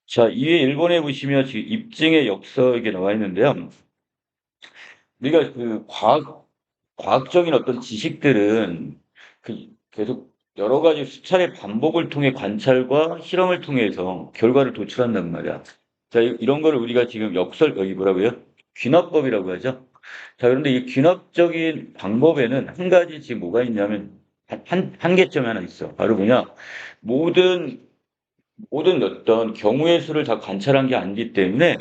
자, 이에 일본에 보시면 지금 입증의 역사에 나와 있는데요. 우리가 과학적인 어떤 지식들은 계속 여러 가지 수차례 반복을 통해 관찰과 실험을 통해서 결과를 도출한단 말이야. 자, 이런 거를 우리가 지금 여기 뭐라고요? 귀납법이라고 하죠. 자, 그런데 이 귀납적인 방법에는 한 가지 지금 뭐가 있냐면 한계점이 하나 있어. 바로 뭐냐? 모든 모든 어떤 경우의 수를 다 관찰한 게 아니기 때문에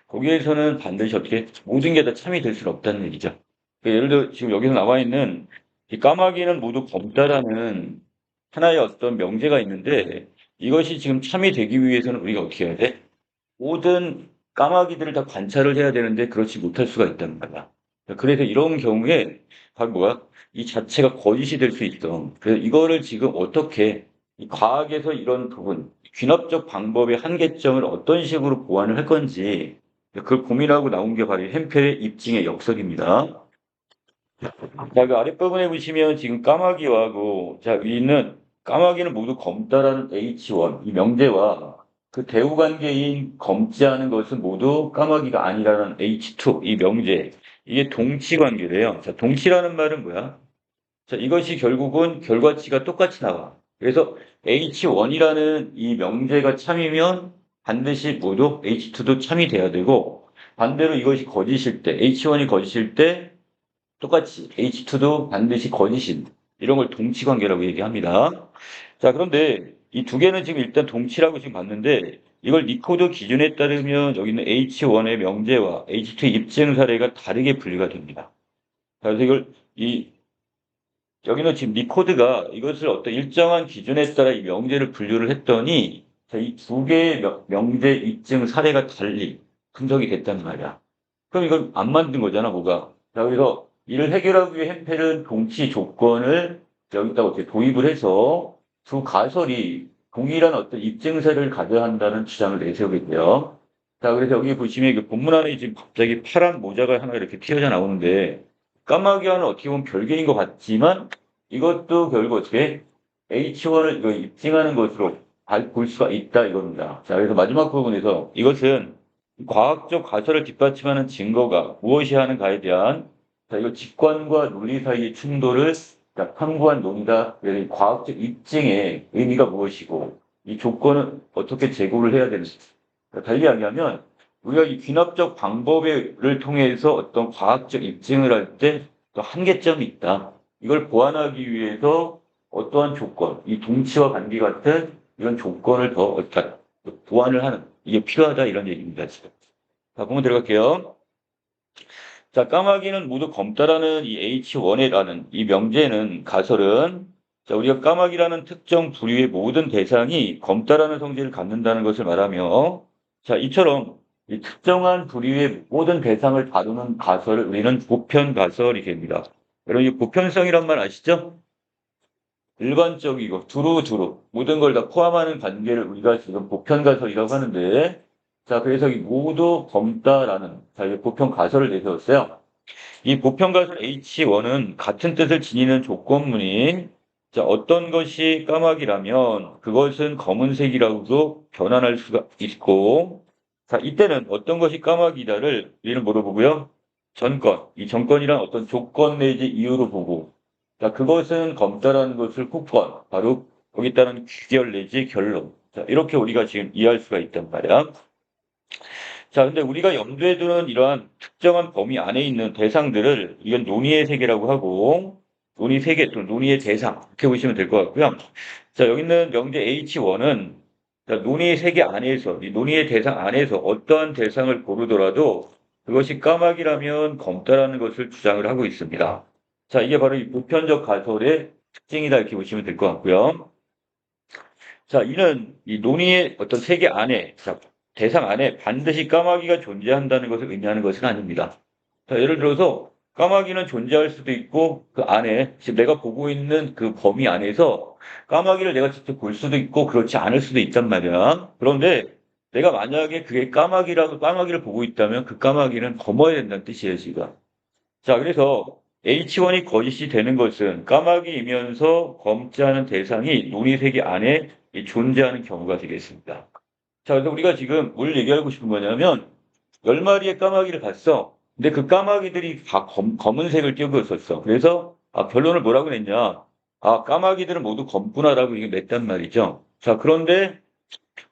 거기에서는 반드시 어떻게 모든 게 다 참이 될 수는 없다는 얘기죠. 그러니까 예를 들어 지금 여기서 나와 있는 이 까마귀는 모두 검다라는 하나의 어떤 명제가 있는데 이것이 지금 참이 되기 위해서는 우리가 어떻게 해야 돼? 모든 까마귀들을 다 관찰을 해야 되는데 그렇지 못할 수가 있다는 거야. 그래서 이런 경우에 바로 뭐야? 이 자체가 거짓이 될 수 있어. 그래서 이거를 지금 어떻게 이 과학에서 이런 부분, 귀납적 방법의 한계점을 어떤 식으로 보완을 할 건지 그걸 고민하고 나온 게 바로 햄펠의 입증의 역설입니다. 자, 그 아랫부분에 보시면 지금 까마귀하고 자, 위는 까마귀는 모두 검다라는 H1, 이 명제와 그 대우 관계인 검지 않은 것은 모두 까마귀가 아니라는 H2, 이 명제. 이게 동치 관계래요. 자, 동치라는 말은 뭐야? 자, 이것이 결국은 결과치가 똑같이 나와. 그래서 H1이라는 이 명제가 참이면 반드시 모두 H2도 참이 돼야 되고 반대로 이것이 거짓일 때, H1이 거짓일 때 똑같이 H2도 반드시 거짓인 이런 걸 동치관계라고 얘기합니다. 자, 그런데 이 두 개는 지금 일단 동치라고 지금 봤는데 이걸 니코드 기준에 따르면 여기는 H1의 명제와 H2의 입증 사례가 다르게 분류가 됩니다. 자, 그래서 여기는 지금 니코드가 이것을 어떤 일정한 기준에 따라 이 명제를 분류를 했더니 이 두 개의 명제 입증 사례가 달리 분석이 됐단 말이야. 그럼 이걸 안 만든 거잖아, 뭐가. 자, 그래서 이를 해결하기 위해 햄펠은 동치 조건을 여기다가 이렇게 도입을 해서 두 가설이 동일한 어떤 입증세를 가져야 한다는 주장을 내세우게 돼요. 자, 그래서 여기 보시면 그 본문 안에 지금 갑자기 파란 모자가 하나 이렇게 튀어져 나오는데 까마귀와는 어떻게 보면 별개인 것 같지만 이것도 결국 어떻게 H1을 입증하는 것으로 볼 수가 있다 이겁니다. 자, 그래서 마지막 부분에서 이것은 과학적 가설을 뒷받침하는 증거가 무엇이 하는가에 대한 자, 이거 직관과 논리 사이의 충돌을 자, 탐구한 논의다. 그래서 이 과학적 입증의 의미가 무엇이고 이 조건은 어떻게 제고를 해야 되는지. 달리 이야기하면 우리가 이 귀납적 방법을 통해서 어떤 과학적 입증을 할 때 또 한계점이 있다. 이걸 보완하기 위해서 어떠한 조건, 이 동치와 관계 같은 이런 조건을 더 보완을 하는 이게 필요하다 이런 얘기입니다. 지금. 자, 본문 들어갈게요. 자, 까마귀는 모두 검다라는 이 H1이라는 이 명제는 가설은 자, 우리가 까마귀라는 특정 부류의 모든 대상이 검다라는 성질을 갖는다는 것을 말하며 자, 이처럼 이 특정한 부류의 모든 대상을 다루는 가설을 우리는 보편 가설이 됩니다. 여러분, 이 보편성이란 말 아시죠? 일반적이고 두루두루 모든 걸 다 포함하는 관계를 우리가 지금 보편 가설이라고 하는데 자, 그래서 이 모두 검다라는 자, 이 보편 가설을 내세웠어요. 이 보편가설 H1은 같은 뜻을 지니는 조건문이 자, 어떤 것이 까마귀라면 그것은 검은색이라고도 변환할 수가 있고 자, 이때는 어떤 것이 까마귀다를 우리는 뭐로 보고요? 전건. 이 전건이란 어떤 조건 내지 이유로 보고 자, 그것은 검다라는 것을 후건. 바로 거기 따른 귀결 내지 결론. 자, 이렇게 우리가 지금 이해할 수가 있단 말이야. 자, 근데 우리가 염두에 두는 이러한 특정한 범위 안에 있는 대상들을 이건 논의의 세계라고 하고 논의 세계 또는 논의의 대상 이렇게 보시면 될 것 같고요. 자, 여기 있는 명제 H1은 논의의 세계 안에서 이 논의의 대상 안에서 어떠한 대상을 고르더라도 그것이 까마귀라면 검다라는 것을 주장을 하고 있습니다. 자, 이게 바로 이 보편적 가설의 특징이다 이렇게 보시면 될 것 같고요. 자, 이는 이 논의의 어떤 세계 안에, 자, 대상 안에 반드시 까마귀가 존재한다는 것을 의미하는 것은 아닙니다. 자, 예를 들어서 까마귀는 존재할 수도 있고 그 안에 지금 내가 보고 있는 그 범위 안에서 까마귀를 내가 직접 볼 수도 있고 그렇지 않을 수도 있단 말이야. 그런데 내가 만약에 그게 까마귀를 보고 있다면 그 까마귀는 검어야 된다는 뜻이에요, 지금. 자, 그래서 H1이 거짓이 되는 것은 까마귀이면서 검지 않은 대상이 논의세계 안에 존재하는 경우가 되겠습니다. 자, 그래서 우리가 지금 뭘 얘기하고 싶은 거냐면, 10마리의 까마귀를 봤어. 근데 그 까마귀들이 다 검은색을 띄고 있었어. 그래서, 결론을 뭐라고 냈냐. 까마귀들은 모두 검구나라고 이게 냈단 말이죠. 자, 그런데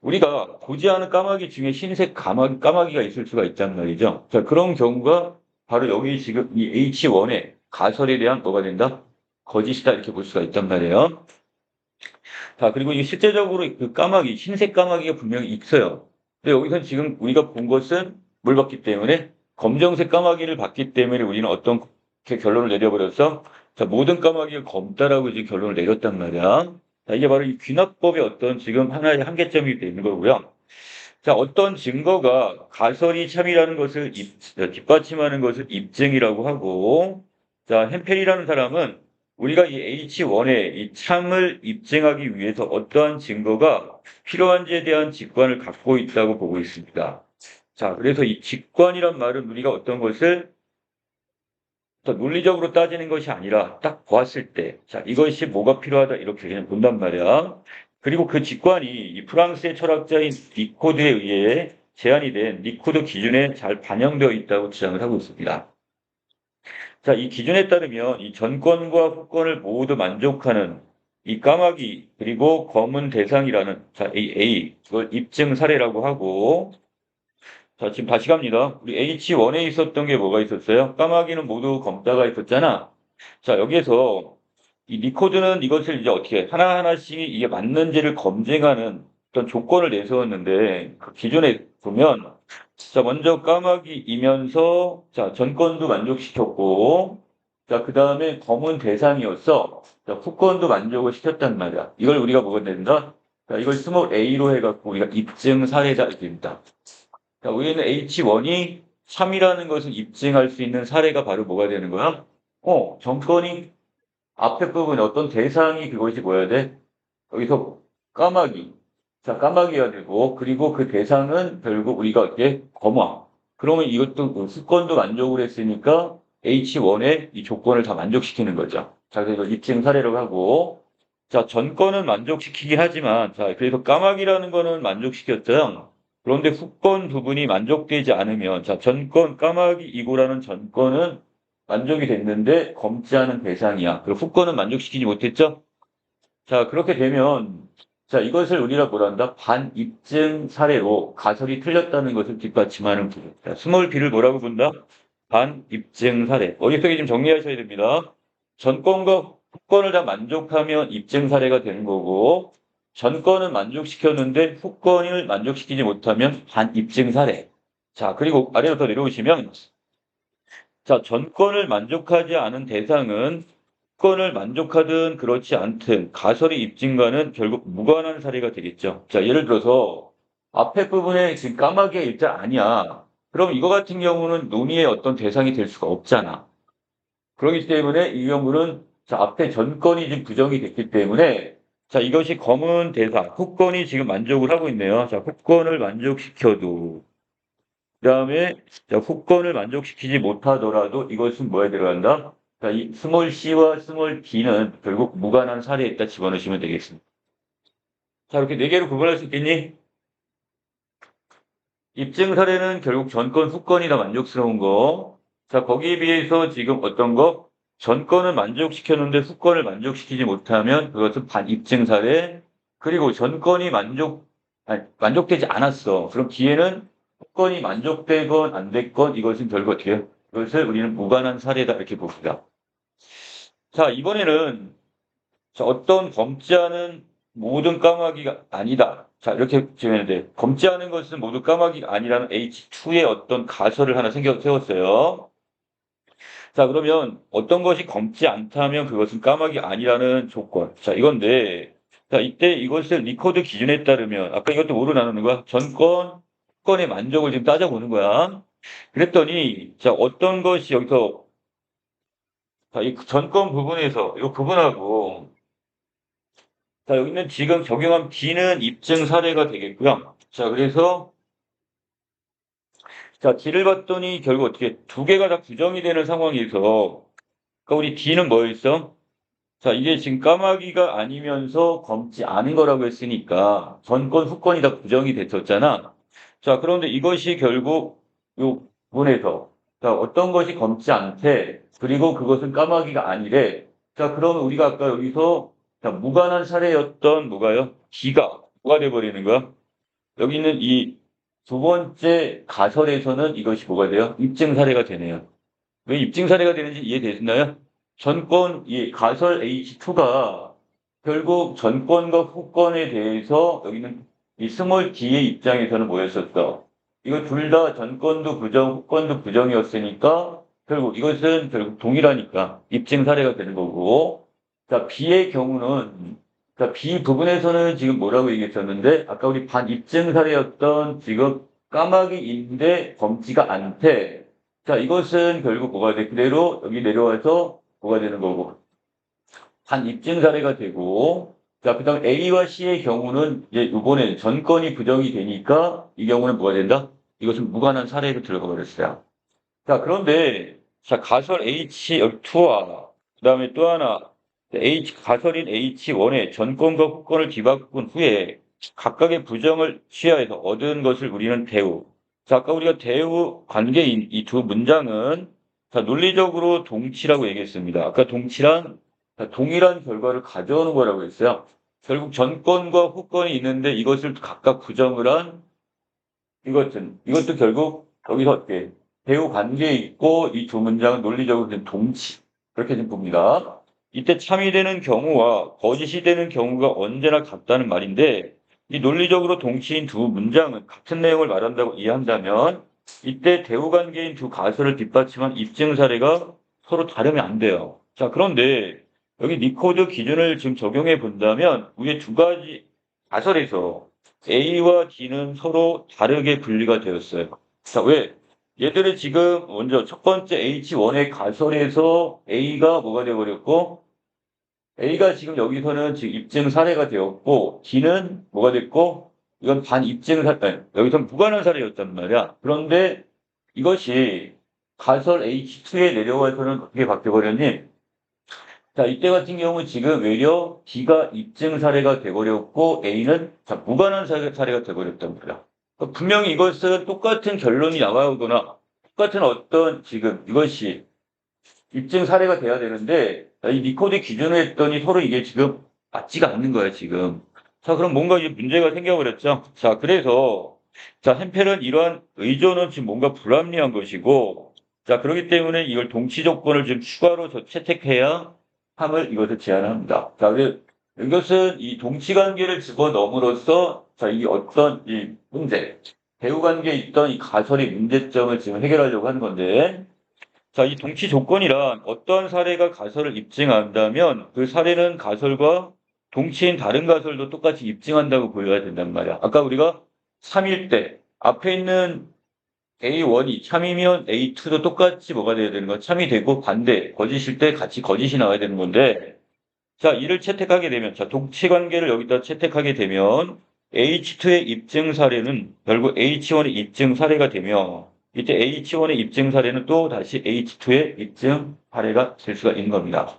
우리가 보지 않은 까마귀 중에 흰색 까마귀가 있을 수가 있단 말이죠. 자, 그런 경우가 바로 여기 지금 이 H1의 가설에 대한 뭐가 된다? 거짓이다 이렇게 볼 수가 있단 말이에요. 자, 그리고 이 실제적으로 그 흰색 까마귀가 분명히 있어요. 근데 여기서 지금 우리가 본 것은 뭘 봤기 때문에 검정색 까마귀를 봤기 때문에 우리는 어떤 결론을 내려버렸어? 자, 모든 까마귀가 검다라고 이제 결론을 내렸단 말이야. 자, 이게 바로 이 귀납법의 어떤 지금 하나의 한계점이 되는 거고요. 자, 어떤 증거가 가설이 참이라는 것을 뒷받침하는 것을 입증이라고 하고, 자, 햄펠이라는 사람은 우리가 이 H1의 이 참을 입증하기 위해서 어떠한 증거가 필요한지에 대한 직관을 갖고 있다고 보고 있습니다. 자, 그래서 이 직관이란 말은 우리가 어떤 것을 더 논리적으로 따지는 것이 아니라 딱 보았을 때, 자, 이것이 뭐가 필요하다 이렇게 그냥 본단 말이야. 그리고 그 직관이 이 프랑스의 철학자인 니코드에 의해 제안이 된 니코드 기준에 잘 반영되어 있다고 주장을 하고 있습니다. 자, 이 기준에 따르면 이 전권과 후권을 모두 만족하는 이 까마귀 그리고 검은 대상이라는 자, A, 이걸 입증 사례라고 하고 자, 지금 다시 갑니다. 우리 H1에 있었던 게 뭐가 있었어요? 까마귀는 모두 검다가 있었잖아. 자, 여기에서 이 리코드는 이것을 이제 어떻게 하나하나씩 이게 맞는지를 검증하는 어떤 조건을 내세웠는데 그 기준에 보면 자, 먼저 까마귀이면서 자, 전권도 만족시켰고 자, 그다음에 검은 대상이었어. 자, 후권도 만족을 시켰단 말이야. 이걸 우리가 뭐가 된다? 자, 이걸 스몰 a로 해갖고 우리가 입증 사례자 입니다. 자, 우리는 H1이 3이라는 것을 입증할 수 있는 사례가 바로 뭐가 되는 거야? 정권이 앞에 부분에 어떤 대상이 그것이 뭐야 돼? 여기서 까마귀. 자, 까마귀가 되고, 그리고 그 대상은 결국 우리가 어떻게? 검화. 그러면 이것도 그 수권도 만족을 했으니까 H1의 이 조건을 다 만족시키는 거죠. 자, 그래서 입증 사례로 하고, 자, 전권은 만족시키긴 하지만, 자, 그래서 까마귀라는 거는 만족시켰죠. 그런데 후권 부분이 만족되지 않으면, 자, 전권, 까마귀 이고라는 전권은 만족이 됐는데 검지 않은 대상이야. 그리고 후권은 만족시키지 못했죠? 자, 그렇게 되면, 자, 이것을 우리가 뭐란다? 반입증 사례로 가설이 틀렸다는 것을 뒷받침하는 부분. 자, 스몰 b를 뭐라고 본다? 반입증 사례. 머릿속에 좀 정리하셔야 됩니다. 전권과 후권을 다 만족하면 입증 사례가 되는 거고, 전권은 만족시켰는데 후권을 만족시키지 못하면 반입증 사례. 자, 그리고 아래로 더 내려오시면, 자, 전권을 만족하지 않은 대상은 건을 만족하든 그렇지 않든 가설의 입증과는 결국 무관한 사례가 되겠죠. 자, 예를 들어서 앞에 부분에 지금 까마귀가 일자 아니야. 그럼 이거 같은 경우는 논의의 어떤 대상이 될 수가 없잖아. 그렇기 때문에 이 경우는 자, 앞에 전건이 지금 부정이 됐기 때문에 자, 이것이 검은 대상, 후건이 지금 만족을 하고 있네요. 자, 후건을 만족시켜도 그다음에 자, 후권을 만족시키지 못하더라도 이것은 뭐에 들어간다? 자, 이 스몰 c와 스몰 d는 결국 무관한 사례에 있다 집어넣으시면 되겠습니다. 자, 이렇게 네 개로 구분할 수 있겠니? 입증 사례는 결국 전권, 후권이 다 만족스러운 거. 자, 거기에 비해서 지금 어떤 거? 전권을 만족시켰는데 후권을 만족시키지 못하면 그것은 반입증 사례. 그리고 전권이 만족되지 않았어. 그럼 뒤에는 후권이 만족되건 안 됐건 이것은 결국 어떻게 해요? 이것을 우리는 무관한 사례다 이렇게 봅니다. 자, 이번에는 자, 어떤 검지 않은 모든 까마귀가 아니다. 자, 이렇게 지었는데 검지 않은 것은 모두 까마귀가 아니라는 H2의 어떤 가설을 하나 세웠어요. 자, 그러면 어떤 것이 검지 않다면 그것은 까마귀 아니라는 조건. 자, 이건데, 자, 이때 이것을 리코드 기준에 따르면, 아까 이것도 뭐로 나누는 거야? 건의 만족을 지금 따져보는 거야. 그랬더니, 자, 어떤 것이 여기서, 자, 이 전권 부분에서, 이 부분하고, 자, 여기는 지금 적용한 D는 입증 사례가 되겠고요. 자, 그래서, 자, D를 봤더니 결국 어떻게 두 개가 다 부정이 되는 상황에서, 그러니까 우리 D는 뭐였어? 자, 이게 지금 까마귀가 아니면서 검지 않은 거라고 했으니까 전권, 후권이 다 부정이 됐었잖아. 자, 그런데 이것이 결국 요 부분에서 자, 어떤 것이 검지 않대. 그리고 그것은 까마귀가 아니래. 자, 그러면 우리가 아까 여기서 자, 무관한 사례였던 뭐가요? 기가 뭐가 돼버리는 거야? 여기 있는 이 두 번째 가설에서는 이것이 뭐가 돼요? 입증 사례가 되네요. 왜 입증 사례가 되는지 이해되시나요? 전권, 이 가설 H2가 결국 전권과 후권에 대해서 여기는 이 스몰 D의 입장에서는 뭐였었어? 이거 둘 다 전권도 부정, 후권도 부정이었으니까 결국 이것은 결국 동일하니까 입증 사례가 되는 거고. 자, B의 경우는 자, B 부분에서는 지금 뭐라고 얘기했었는데 아까 우리 반입증 사례였던 지금 까마귀인데 검지가 않대. 자, 이것은 결국 뭐가 돼? 그대로 여기 내려와서 뭐가 되는 거고. 한 입증 사례가 되고. 자, 그 다음 A와 C의 경우는 이제 이번에 전건이 부정이 되니까 이 경우는 뭐가 된다? 이것은 무관한 사례로 들어가 버렸어요. 자, 그런데 자, 가설 H2와 그 다음에 또 하나 가설인 H1의 전권과 후권을 뒤바꾼 후에 각각의 부정을 취하해서 얻은 것을 우리는 대우. 자, 아까 우리가 대우 관계인 이 두 문장은 자, 논리적으로 동치라고 얘기했습니다. 아까 동치란 자, 동일한 결과를 가져오는 거라고 했어요. 결국 전권과 후권이 있는데 이것을 각각 부정을 한 이것도 결국 여기서 어떻게 대우 관계에 있고 이 두 문장은 논리적으로 된 동치. 그렇게 좀 봅니다. 이때 참이 되는 경우와 거짓이 되는 경우가 언제나 같다는 말인데 이 논리적으로 동치인 두 문장은 같은 내용을 말한다고 이해한다면 이때 대우 관계인 두 가설을 뒷받침한 입증 사례가 서로 다르면 안 돼요. 자, 그런데 여기 니코드 기준을 지금 적용해 본다면 위에 두 가지 가설에서 A와 D는 서로 다르게 분리가 되었어요. 자, 왜? 얘들은 지금 먼저 첫 번째 H1의 가설에서 A가 뭐가 되어버렸고, A가 지금 여기서는 지금 입증 사례가 되었고, D는 뭐가 됐고, 이건 반입증 사례, 여기서는 무관한 사례였단 말이야. 그런데 이것이 가설 H2에 내려와서는 어떻게 바뀌어버렸니? 자, 이때 같은 경우 지금 외려 D가 입증 사례가 돼버렸고 A는 자, 무관한 사례가 돼버렸단 말이야. 그러니까 분명히 이것은 똑같은 결론이 나오거나 똑같은 어떤 지금 이것이 입증 사례가 돼야 되는데 이 니코드 기준을 했더니 서로 이게 지금 맞지가 않는 거야, 지금. 자, 그럼 뭔가 이제 문제가 생겨버렸죠. 자, 그래서 자, 햄펠은 이러한 의존은 지금 뭔가 불합리한 것이고 자, 그렇기 때문에 이걸 동치 조건을 좀 추가로 채택해야 함을 이것을 제안합니다. 자, 이것은 이 동치 관계를 집어넣음으로써 자, 이 어떤 이 문제, 배후 관계에 있던 이 가설의 문제점을 지금 해결하려고 하는 건데 자, 이 동치 조건이란 어떤 사례가 가설을 입증한다면 그 사례는 가설과 동치인 다른 가설도 똑같이 입증한다고 보여야 된단 말이야. 아까 우리가 3일 때 앞에 있는 A1이 참이면 A2도 똑같이 뭐가 돼야 되는 거야? 참이 되고 반대, 거짓일 때 같이 거짓이 나와야 되는 건데 자, 이를 채택하게 되면 자, 동치 관계를 여기다 채택하게 되면 H2의 입증 사례는 결국 H1의 입증 사례가 되며 이때 H1의 입증 사례는 또 다시 H2의 입증 사례가 될 수가 있는 겁니다.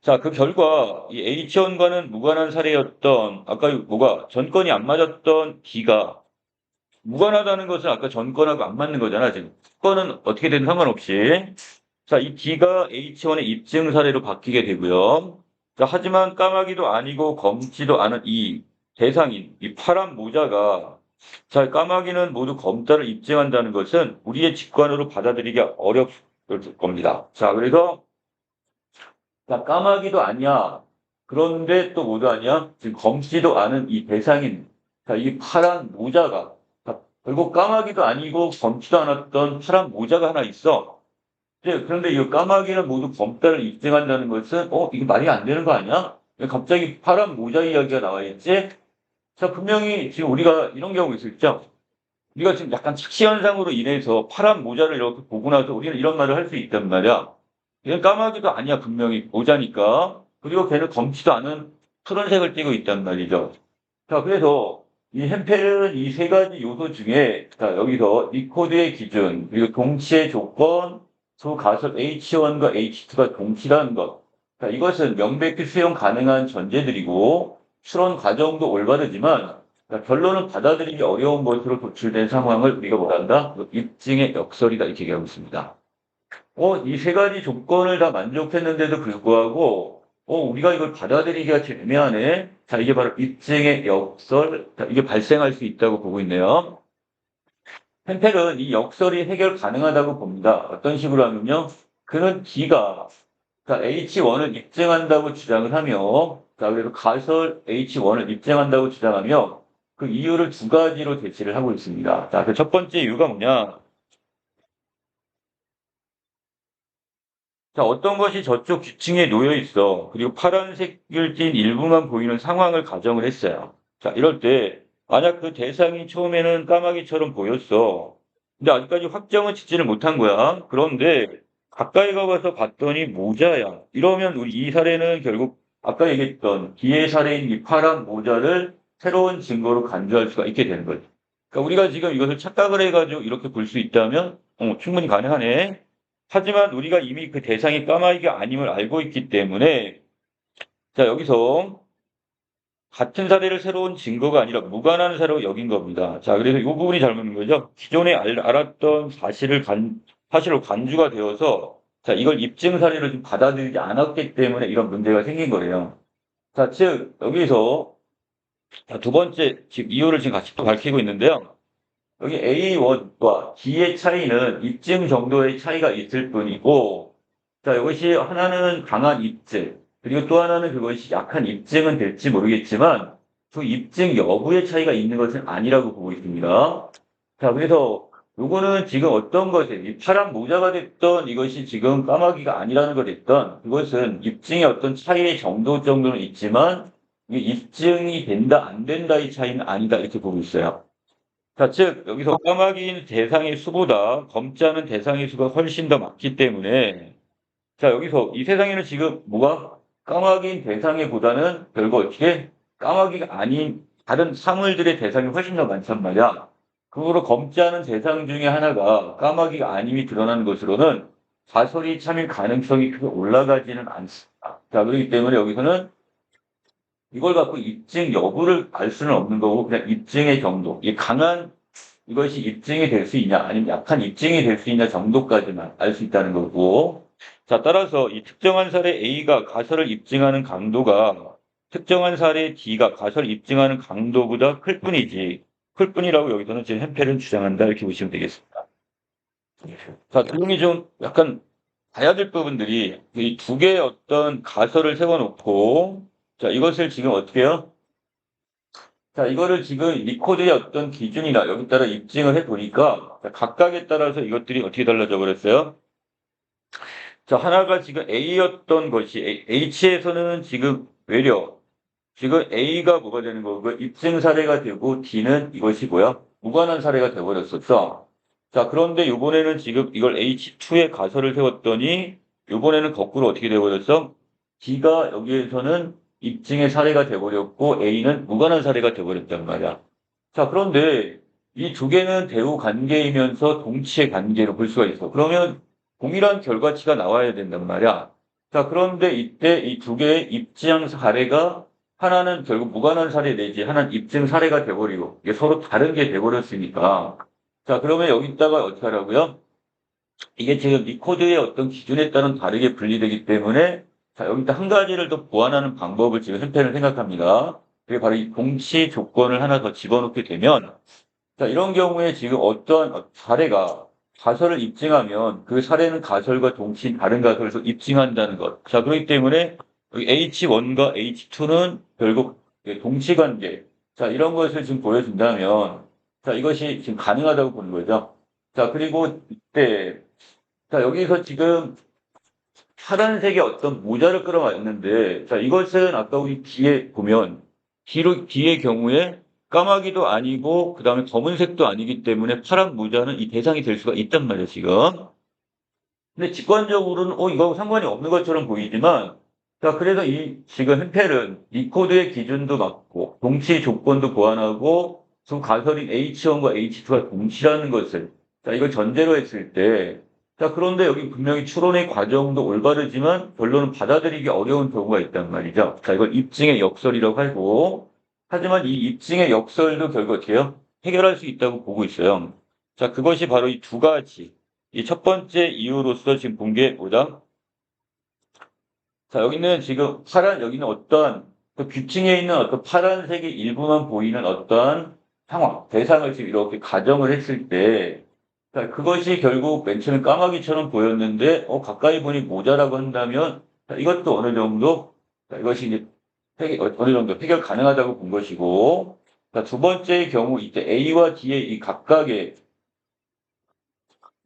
자, 그 결과 이 H1과는 무관한 사례였던 아까 뭐가 전건이 안 맞았던 D가 무관하다는 것은 아까 전건하고 안 맞는 거잖아, 지금. 건은 어떻게 되든 상관없이. 자, 이 D가 H1의 입증 사례로 바뀌게 되고요. 자, 하지만 까마귀도 아니고 검지도 않은 이 대상인, 이 파란 모자가 자, 까마귀는 모두 검다를 입증한다는 것은 우리의 직관으로 받아들이기 어렵을 겁니다. 자, 그래서 자, 까마귀도 아니야. 그런데 또 뭐도 아니야? 지금 검지도 않은 이 대상인, 자, 이 파란 모자가 자, 결국 까마귀도 아니고 검지도 않았던 파란 모자가 하나 있어. 네, 그런데 이 까마귀는 모두 검다를 입증한다는 것은, 이게 말이 안 되는 거 아니야? 왜 갑자기 파란 모자 이야기가 나와 있지? 자, 분명히 지금 우리가 이런 경우 있었죠? 우리가 지금 약간 착시현상으로 인해서 파란 모자를 이렇게 보고 나서 우리는 이런 말을 할 수 있단 말이야. 얘는 까마귀도 아니야, 분명히. 모자니까. 그리고 걔는 검지도 않은 푸른색을 띠고 있단 말이죠. 자, 그래서 이 햄펠은 이 세 가지 요소 중에, 자, 여기서 니코드의 기준, 그리고 동치의 조건, 두 가설 H1과 H2가 동치라는 것. 자, 이것은 명백히 수용 가능한 전제들이고 추론 과정도 올바르지만 자, 결론은 받아들이기 어려운 것으로 도출된 상황을 우리가 뭐란다? 입증의 역설이다 이렇게 얘기하고 있습니다. 이 세 가지 조건을 다 만족했는데도 불구하고 우리가 이걸 받아들이기가 좀 애매하네. 자, 이게 바로 입증의 역설. 자, 이게 발생할 수 있다고 보고 있네요. 펜펠은 이 역설이 해결 가능하다고 봅니다. 어떤 식으로 하면요. 그는 D가 자, H1을 입증한다고 주장을 하며, 자, 그래서 가설 H1을 입증한다고 주장하며, 그 이유를 두 가지로 대치를 하고 있습니다. 자, 그 첫 번째 이유가 뭐냐? 자, 어떤 것이 저쪽 규층에 놓여 있어. 그리고 파란색을 띤 일부만 보이는 상황을 가정을 했어요. 자, 이럴 때, 만약 그 대상이 처음에는 까마귀처럼 보였어. 근데 아직까지 확정은 짓지를 못한 거야. 그런데 가까이 가봐서 봤더니 모자야. 이러면 우리 이 사례는 결국 아까 얘기했던 기의 사례인 이 파란 모자를 새로운 증거로 간주할 수가 있게 되는 거죠. 그러니까 우리가 지금 이것을 착각을 해가지고 이렇게 볼 수 있다면, 충분히 가능하네. 하지만 우리가 이미 그 대상이 까마귀가 아님을 알고 있기 때문에 자 여기서 같은 사례를 새로운 증거가 아니라 무관한 사례로 여긴 겁니다. 자 그래서 이 부분이 잘못된 거죠. 기존에 알았던 사실로 간주가 되어서 자 이걸 입증 사례를 좀 받아들이지 않았기 때문에 이런 문제가 생긴 거예요. 자 즉 여기서 자, 두 번째 지금 이유를 지금 같이 또 밝히고 있는데요. 여기 A1과 D의 차이는 입증 정도의 차이가 있을 뿐이고, 자, 이것이 하나는 강한 입증, 그리고 또 하나는 그것이 약한 입증은 될지 모르겠지만, 그 입증 여부의 차이가 있는 것은 아니라고 보고 있습니다. 자, 그래서 요거는 지금 어떤 것에, 이 파란 모자가 됐던 이것이 지금 까마귀가 아니라는 것 됐던, 그것은 입증의 어떤 차이의 정도는 있지만, 이게 입증이 된다, 안 된다의 차이는 아니다, 이렇게 보고 있어요. 자, 즉, 여기서 까마귀인 대상의 수보다 검자는 대상의 수가 훨씬 더 많기 때문에, 자, 여기서 이 세상에는 지금 뭐가 까마귀인 대상의보다는 결국 어떻게 까마귀가 아닌 다른 사물들의 대상이 훨씬 더 많단 말이야. 그거로 검자는 대상 중에 하나가 까마귀가 아님이 드러나는 것으로는 가설이 참일 가능성이 크게 올라가지는 않습니다. 자, 그렇기 때문에 여기서는 이걸 갖고 입증 여부를 알 수는 없는 거고 그냥 입증의 정도, 이 강한 이것이 입증이 될 수 있냐 아니면 약한 입증이 될 수 있냐 정도까지만 알 수 있다는 거고 자 따라서 이 특정한 사례 A가 가설을 입증하는 강도가 특정한 사례 D가 가설을 입증하는 강도보다 클 뿐이지 클 뿐이라고 여기서는 지금 햄펠은 주장한다 이렇게 보시면 되겠습니다. 자 내용이 좀 약간 봐야 될 부분들이 이 두 개의 어떤 가설을 세워놓고 자 이것을 지금 어떻게 해요? 자, 이거를 지금 리코드의 어떤 기준이나 여기 따라 입증을 해 보니까 각각에 따라서 이것들이 어떻게 달라져 버렸어요? 자, 하나가 지금 A였던 것이 H에서는 지금 외려 지금 A가 뭐가 되는 거고 입증 사례가 되고 D는 이것이 뭐야? 무관한 사례가 돼 버렸었어. 자, 그런데 이번에는 지금 이걸 H2에 가설을 세웠더니 이번에는 거꾸로 어떻게 돼 버렸어? D가 여기에서는 입증의 사례가 돼 버렸고 A는 무관한 사례가 돼 버렸단 말이야. 자, 그런데 이 두 개는 대우 관계이면서 동치의 관계로 볼 수가 있어. 그러면 동일한 결과치가 나와야 된단 말이야. 자, 그런데 이때 이 두 개의 입증 사례가 하나는 결국 무관한 사례 내지 하나는 입증 사례가 돼버리고 이게 서로 다른 게 돼버렸으니까 자, 그러면 여기다가 어떻게 하라고요? 이게 지금 이 코드의 어떤 기준에 따른 다르게 분리되기 때문에 자, 여기다 한 가지를 더 보완하는 방법을 지금 현태는 생각합니다. 그게 바로 이 동치 조건을 하나 더 집어넣게 되면 자, 이런 경우에 지금 어떤 사례가 가설을 입증하면 그 사례는 가설과 동시인 다른 가설에서 입증한다는 것. 자, 그렇기 때문에 여기 H1과 H2는 결국 동시관계. 자, 이런 것을 지금 보여준다면 자, 이것이 지금 가능하다고 보는 거죠. 자, 그리고 이때 자, 여기서 지금 파란색의 어떤 모자를 끌어왔는데 자, 이것은 아까 우리 뒤에 보면 뒤의 경우에 까마귀도 아니고 그다음에 검은색도 아니기 때문에 파란 모자는 이 대상이 될 수가 있단 말이에요, 지금. 근데 직관적으로는 이거 상관이 없는 것처럼 보이지만 자, 그래서 이 지금 햄펠은 이 코드의 기준도 맞고 동치 조건도 보완하고 두 가설인 H1과 H2가 동치라는 것을 자, 이걸 전제로 했을 때 자, 그런데 여기 분명히 추론의 과정도 올바르지만 결론은 받아들이기 어려운 경우가 있단 말이죠. 자, 이걸 입증의 역설이라고 하고, 하지만 이 입증의 역설도 결국 어떻게 해요? 해결할 수 있다고 보고 있어요. 자, 그것이 바로 이 두 가지. 이 첫 번째 이유로서 지금 본 게 뭐다? 자, 여기는 지금 여기는 어떠한, 그 규칙에 있는 어떤 파란색의 일부만 보이는 어떠한 상황, 대상을 지금 이렇게 가정을 했을 때, 자, 그것이 결국 맨 처음에 까마귀처럼 보였는데, 가까이 보니 모자라고 한다면, 자, 이것도 어느 정도, 자, 이것이 이제 어느 정도 해결 가능하다고 본 것이고, 자, 두 번째의 경우, 이제 A와 D의 이 각각의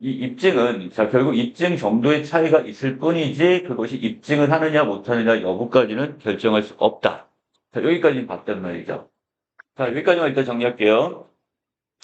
이 입증은, 자, 결국 입증 정도의 차이가 있을 뿐이지, 그것이 입증을 하느냐, 못하느냐 여부까지는 결정할 수 없다. 자, 여기까지는 봤단 말이죠. 자, 여기까지만 일단 정리할게요.